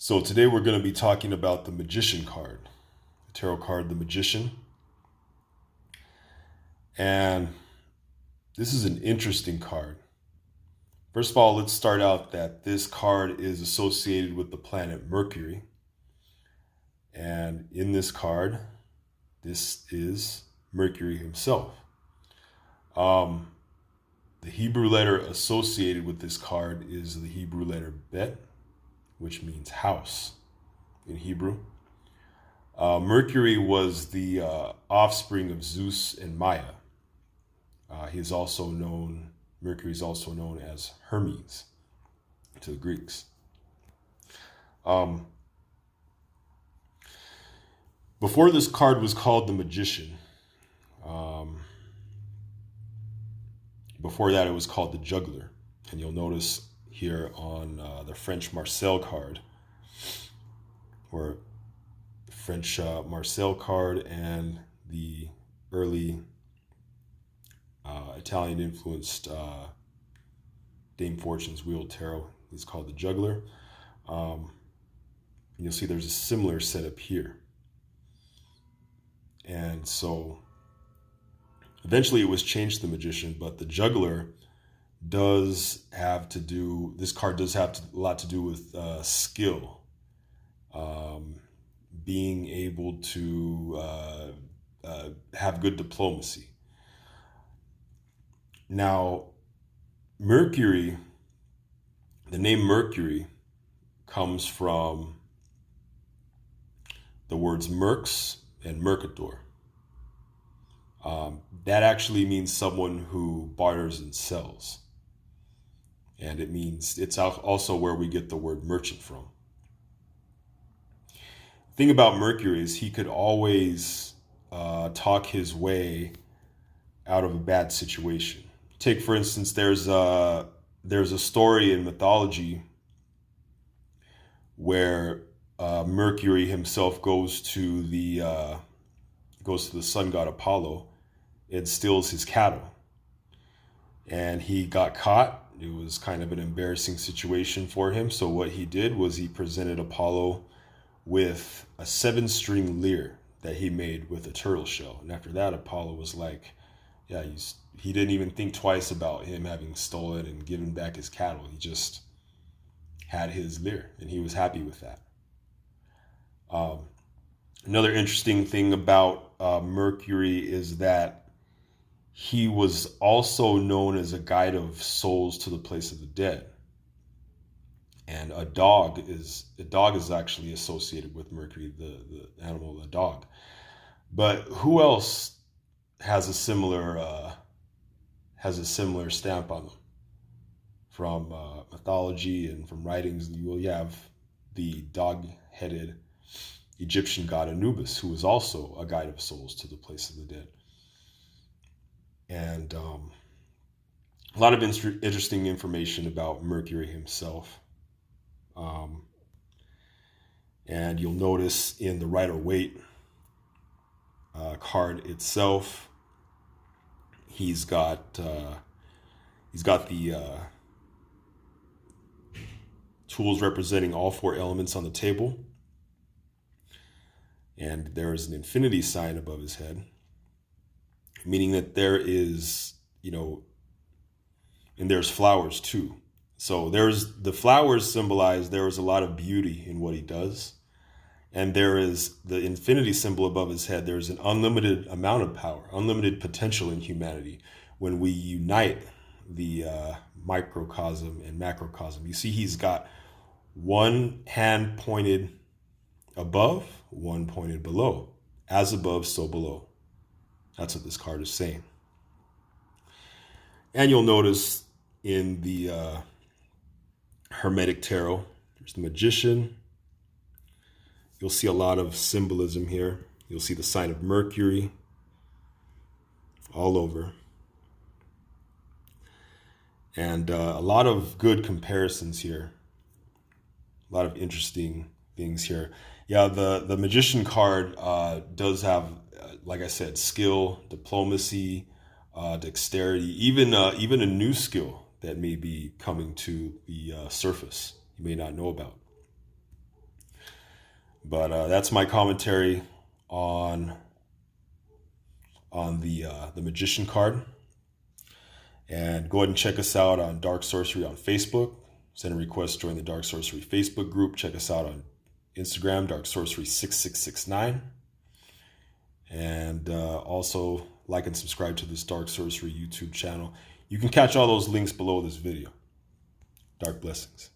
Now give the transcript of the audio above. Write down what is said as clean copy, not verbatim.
So today we're going to be talking about the Magician card, the tarot card, the Magician. And this is an interesting card. First of all, let's start out that this card is associated with the planet Mercury. And in this card, this is Mercury himself. The Hebrew letter associated with this card is the Hebrew letter Bet, which means house in Hebrew. Mercury was the offspring of Zeus and Maya. Mercury is also known as Hermes to the Greeks. Before this card was called the Magician. Before that, it was called the Juggler. And you'll notice here on the French Marcel card, or French Marcel card, and the early Italian-influenced Dame Fortune's Wheel Tarot is called the Juggler. And you'll see there's a similar setup here. And so eventually it was changed to the Magician, but the Juggler does have to do, this card does have a lot to do with skill, being able to have good diplomacy. Now, Mercury, the name Mercury comes from the words mercs and mercator. That actually means someone who barters and sells. And it means it's also where we get the word merchant from. The thing about Mercury is he could always talk his way out of a bad situation. Take, for instance, there's a story in mythology where Mercury himself goes to the sun god Apollo and steals his cattle. And he got caught. It was kind of an embarrassing situation for him. So what he did was he presented Apollo with a 7-string lyre that he made with a turtle shell. And after that, Apollo was like, yeah, he didn't even think twice about him having stolen and given back his cattle. He just had his lyre, and he was happy with that. Another interesting thing about Mercury is that he was also known as a guide of souls to the place of the dead. And a dog is actually associated with Mercury, the animal, the dog. But who else has a similar stamp on them? From mythology and from writings, you will have the dog-headed Egyptian god Anubis, who was also a guide of souls to the place of the dead. And a lot of interesting information about Mercury himself. And you'll notice in the Rider-Waite card itself, he's got the tools representing all 4 elements on the table. And there's an infinity sign above his head, meaning that there is, and there's flowers too. So the flowers symbolize there is a lot of beauty in what he does. And there is the infinity symbol above his head. There's an unlimited amount of power, unlimited potential in humanity when we unite the microcosm and macrocosm. You see, he's got one hand pointed above, one pointed below. As above, so below. That's what this card is saying. And you'll notice in the Hermetic Tarot, there's the Magician. You'll see a lot of symbolism here. You'll see the sign of Mercury all over. And a lot of good comparisons here. A lot of interesting things here. Yeah, the Magician card does have, like I said, skill, diplomacy, dexterity, even a new skill that may be coming to the surface you may not know about. But that's my commentary on the Magician card. And go ahead and check us out on Dark Sorcery on Facebook. Send a request, join the Dark Sorcery Facebook group. Check us out on Instagram, Dark Sorcery 6669. And also like and subscribe to this Dark Sorcery YouTube channel. You can catch all those links below this video. Dark blessings.